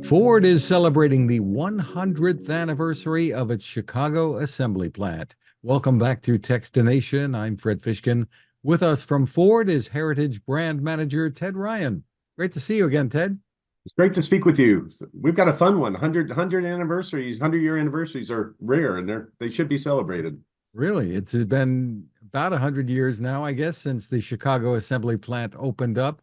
Ford is celebrating the 100th anniversary of its Chicago assembly plant. Welcome back to Techstination. I'm Fred Fishkin. With us from Ford is Heritage Brand Manager Ted Ryan. Great to see you again, Ted. It's great to speak with you. We've got a fun one. 100 anniversaries, 100-year anniversaries are rare and they should be celebrated. Really, it's been about 100 years now, I guess, since the Chicago assembly plant opened up.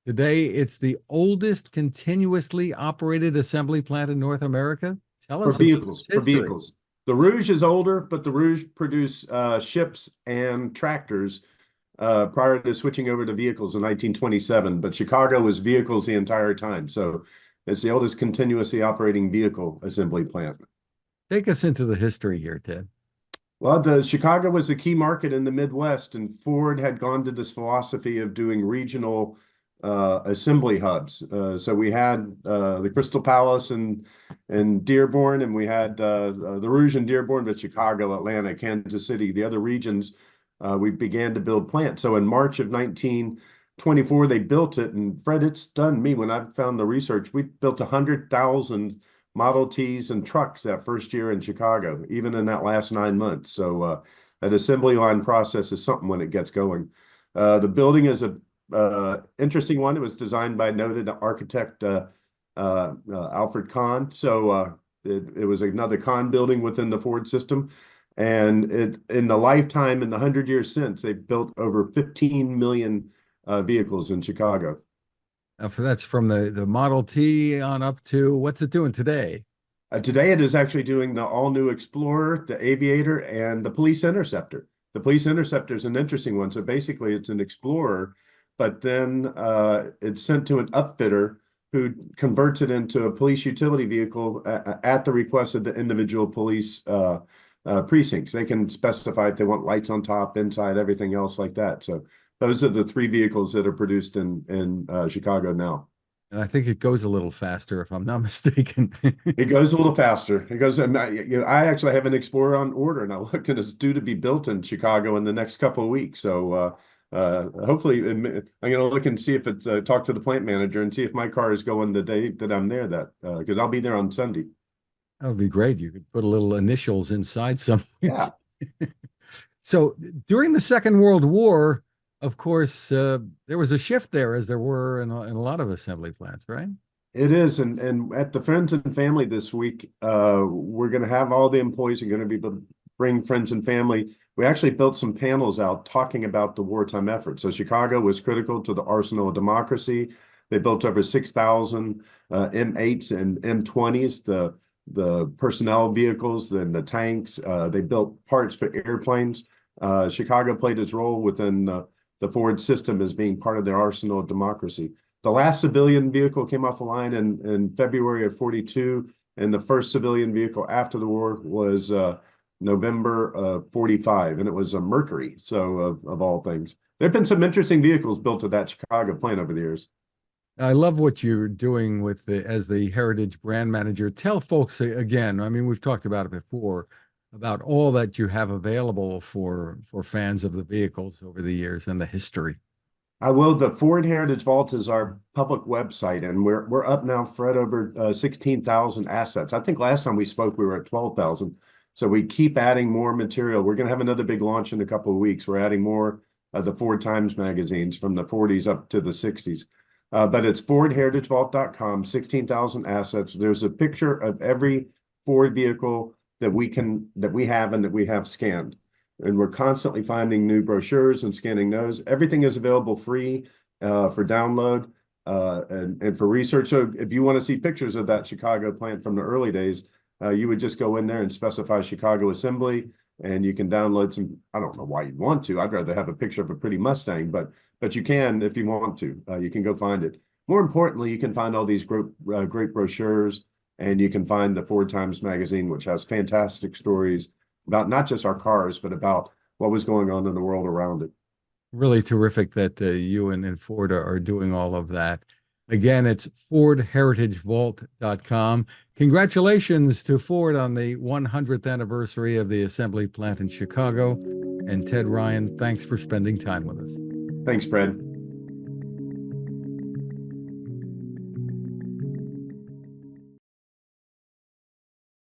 Today, it's the oldest continuously operated assembly plant in North America. Tell For us about its vehicles, for history. vehicles. The Rouge is older, but the Rouge produced ships and tractors prior to switching over to vehicles in 1927. But Chicago was vehicles the entire time. So it's the oldest continuously operating vehicle assembly plant. Take us into the history here, Ted. Well, the Chicago was a key market in the Midwest, and Ford had gone to this philosophy of doing regional assembly hubs. So we had the Crystal Palace and Dearborn, and we had the Rouge in Dearborn, but Chicago, Atlanta, Kansas City, the other regions, we began to build plants. So in March of 1924, they built it, and Fred, it's stunned me when I found the research. We built 100,000 Model Ts and trucks that first year in Chicago, even in that last 9 months. So that assembly line process is something when it gets going. The building is a interesting one. It was designed by noted architect Alfred Kahn. So it was another Kahn building within the Ford system. And in the lifetime, in the 100 years since, they've built over 15 million vehicles in Chicago. That's from the Model T on up to what's it doing today? Today, it is actually doing the all-new Explorer, the Aviator, and the Police Interceptor. The Police Interceptor is an interesting one. So basically, it's an Explorer, but then it's sent to an upfitter who converts it into a police utility vehicle at the request of the individual police precincts. They can specify if they want lights on top, inside, everything else like that. So those are the three vehicles that are produced in Chicago now. And I think it goes a little faster, if I'm not mistaken. It goes a little faster. It goes, and I actually have an Explorer on order, and I looked, and it's due to be built in Chicago in the next couple of weeks. So hopefully, I'm going to look and see if it's talk to the plant manager and see if my car is going the day that I'm there. That because I'll be there on Sunday. That would be great. You could put a little initials inside some. Yeah. So during the Second World War, of course, there was a shift there, as there were in a lot of assembly plants, right? It is, and at the Friends and Family this week, we're going to have all the employees are going to be able to bring friends and family. We actually built some panels out talking about the wartime effort. So Chicago was critical to the arsenal of democracy. They built over 6,000 M8s and M20s, the personnel vehicles, then the tanks. They built parts for airplanes. Chicago played its role within the Ford system as being part of their arsenal of democracy. The last civilian vehicle came off the line in February of 42, and the first civilian vehicle after the war was November of 45, and it was a Mercury, so of all things. There have been some interesting vehicles built at that Chicago plant over the years. I love what you're doing with as the Heritage Brand Manager. Tell folks again, I mean, we've talked about it before, about all that you have available for fans of the vehicles over the years and the history. I will. The Ford Heritage Vault is our public website, and we're up now, Fred, over 16,000 assets. I think last time we spoke, we were at 12,000. So we keep adding more material. We're going to have another big launch in a couple of weeks. We're adding more of the Ford Times magazines from the 40s up to the 60s. But it's FordHeritageVault.com, 16,000 assets. There's a picture of every Ford vehicle that we have and that we have scanned. And we're constantly finding new brochures and scanning those. Everything is available free for download and for research. So if you want to see pictures of that Chicago plant from the early days, you would just go in there and specify Chicago Assembly, and you can download some. I don't know why you'd want to. I'd rather have a picture of a pretty Mustang, but you can if you want to. You can go find it. More importantly, you can find all these great brochures, and you can find the Ford Times magazine, which has fantastic stories about not just our cars, but about what was going on in the world around it. Really terrific that you and Ford are doing all of that. Again, it's FordHeritageVault.com. Congratulations to Ford on the 100th anniversary of the assembly plant in Chicago. And Ted Ryan, thanks for spending time with us. Thanks, Fred.